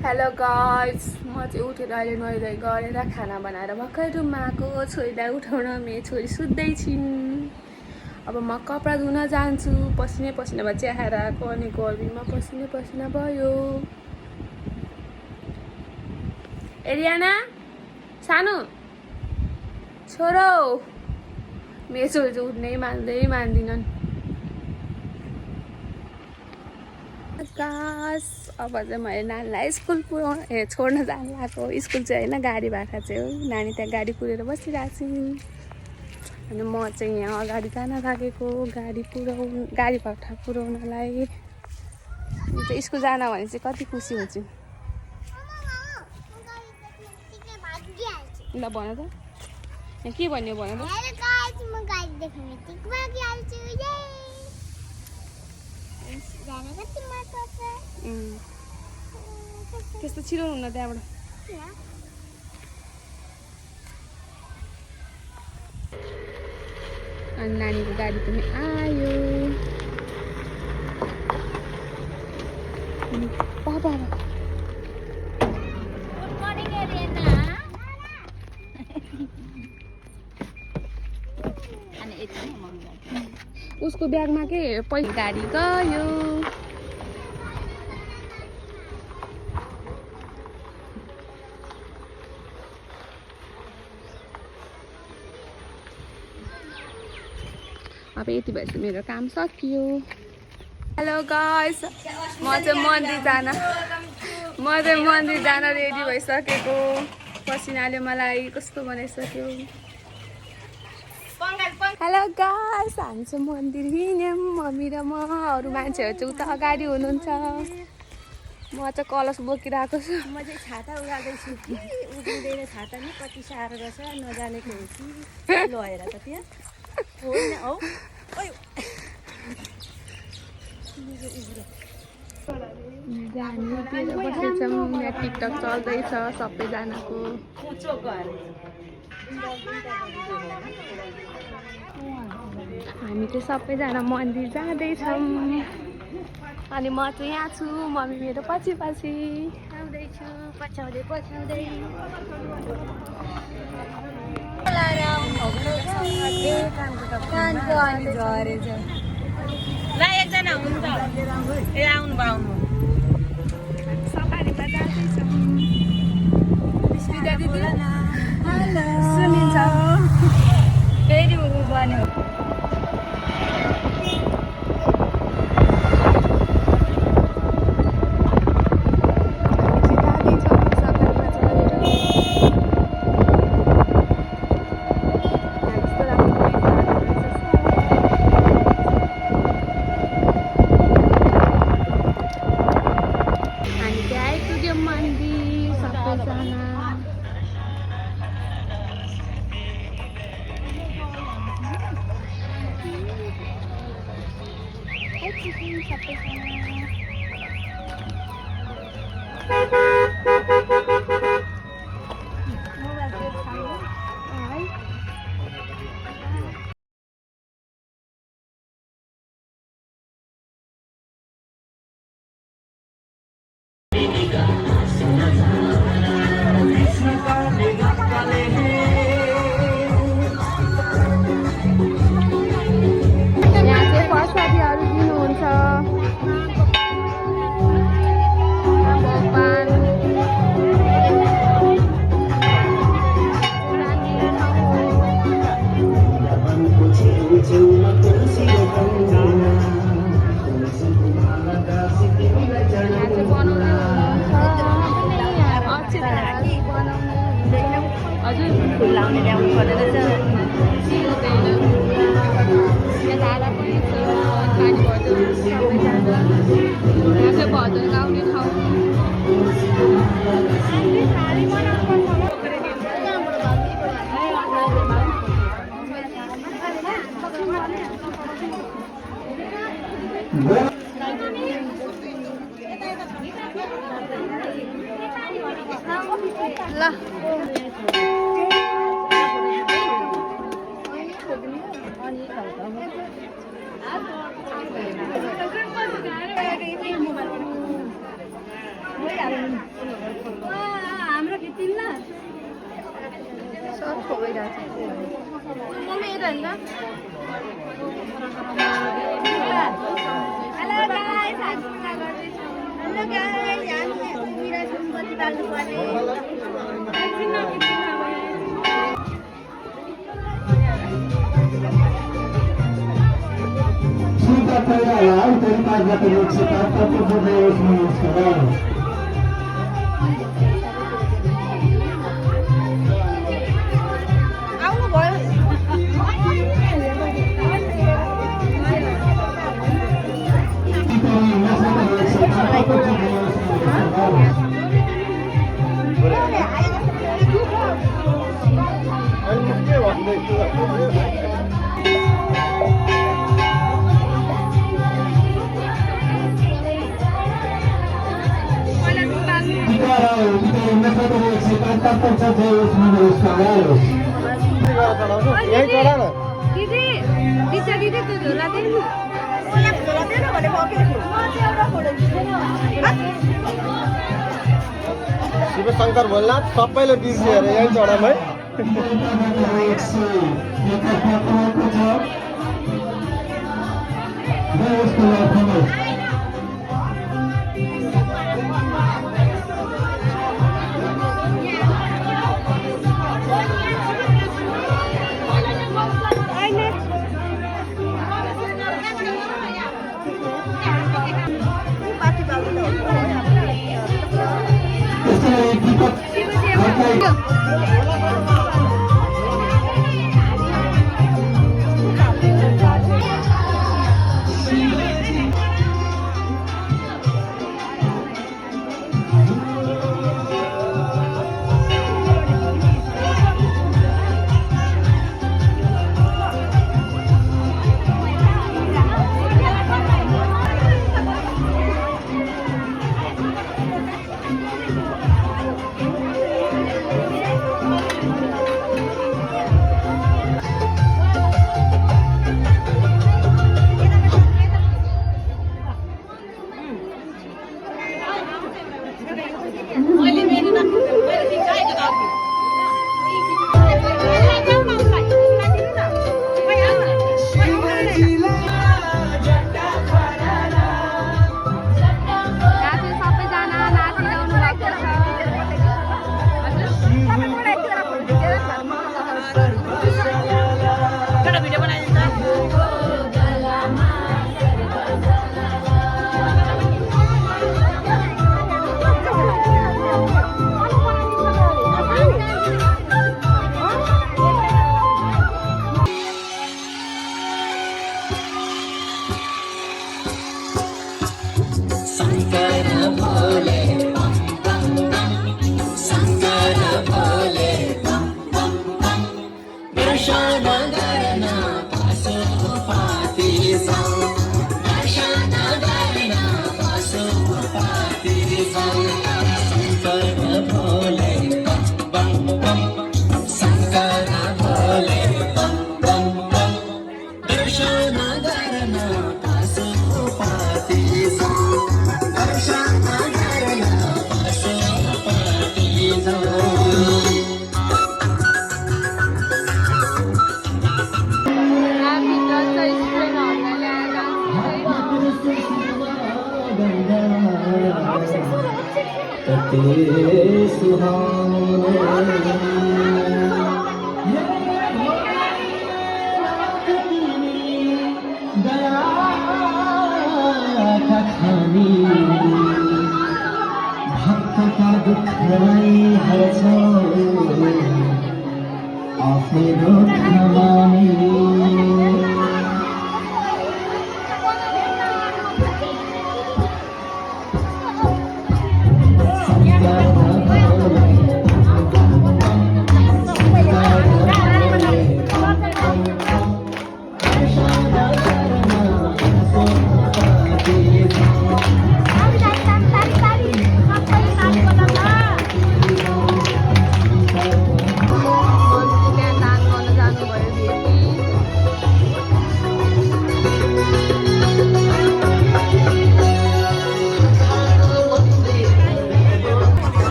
Hello guys, म चाहिँ उठेर अहिले नुहाइधुवाइ गरेर खाना बनाएर भर्खर रुममा आएको। छोरीलाई उठाउन मेरो छोरी सुत्दै छिन्। अब म कपडा धुन जान्छु। पसिनै पसिना भए चाहिँ आएर आएको अनि गर्मीमा पसिनै पसिना भयो। एरियाना सानो छोरो, मेरो छोरी चाहिँ उठ्नै मान्दिनन्। अब चाहिँ मैले नानीलाई स्कुल छोड्न जानु आएको। स्कुल चाहिँ होइन, गाडी भाडा चाहिँ हो। नानी त्यहाँ गाडी कुरेर बसिरहेको छु अनि म चाहिँ यहाँ अगाडि जान लागेको गाडी भाडा पुऱ्याउनलाई। चाहिँ स्कुल जान भने चाहिँ कति खुसी हुन्छु। ल भन त, यहाँ के भन्यो भन त। त्यस्तो छिटो हुन्न त्यहाँबाट। अनि नानीको गाडी पनि आयो। पापा उसको ब्यागमा के पैसा गाडी गयो। अब यति भएपछि मेरो काम सकियो। हेलो गाइस, म चाहिँ मन्दिर जान रेडी भइसकेको। पसिनाले मलाई कस्तो बनाइसक्यो। हेलो गाइस, हामी चाहिँ मन्दिर हिँड्यौँ, मम्मी र म। अरू मान्छेहरू चाहिँ उता अगाडि हुनुहुन्छ। म चाहिँ कलश बोकिरहेको छु। म चाहिँ छाता उडाउँदैछु कि उभिँदैन। छाता नि कति साह्रो रहेछ, नजानेको हो कि लगेर त त्यहाँ होइन हौ। यहाँ टिकटक चल्दैछ सबैजनाको। हामी चाहिँ सबैजना मन्दिर जाँदैछौँ अनि म चाहिँ यहाँ छु। मम्मी मेरो पछि आउँदैछु, पछ्याउँदै ल एकजना हुन्छ ए आउनु सफारीमा जाँदैछौँ। दिदी सुनिन्छ फेरि उ बन्यो। फुल लाउने ल्याउनु पर्ने रहेछ। भजन गाउने ठाउँ। ल पो भइरहेको छ मम्मी यता हेर्नु त हेलो गाइस हामी पूजा गर्दैछौँ हेलो गाइस हामी बिराजको बत्ती बाल्नु पर्ने Cinta Tayala, terima kasih sekitar kepada semua. दिदी दिशा दिदी त्यो झोला दिनु शिवशङ्कर भोलनाथ सबैले बिर्सियो अरे यही चढामै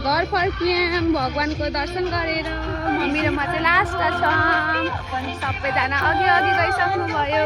घर फर्कियौँ भगवान्को दर्शन गरेर। मम्मी र म चाहिँ लास्ट छौँ, सबैजना अघि अघि गइसक्नु भयो।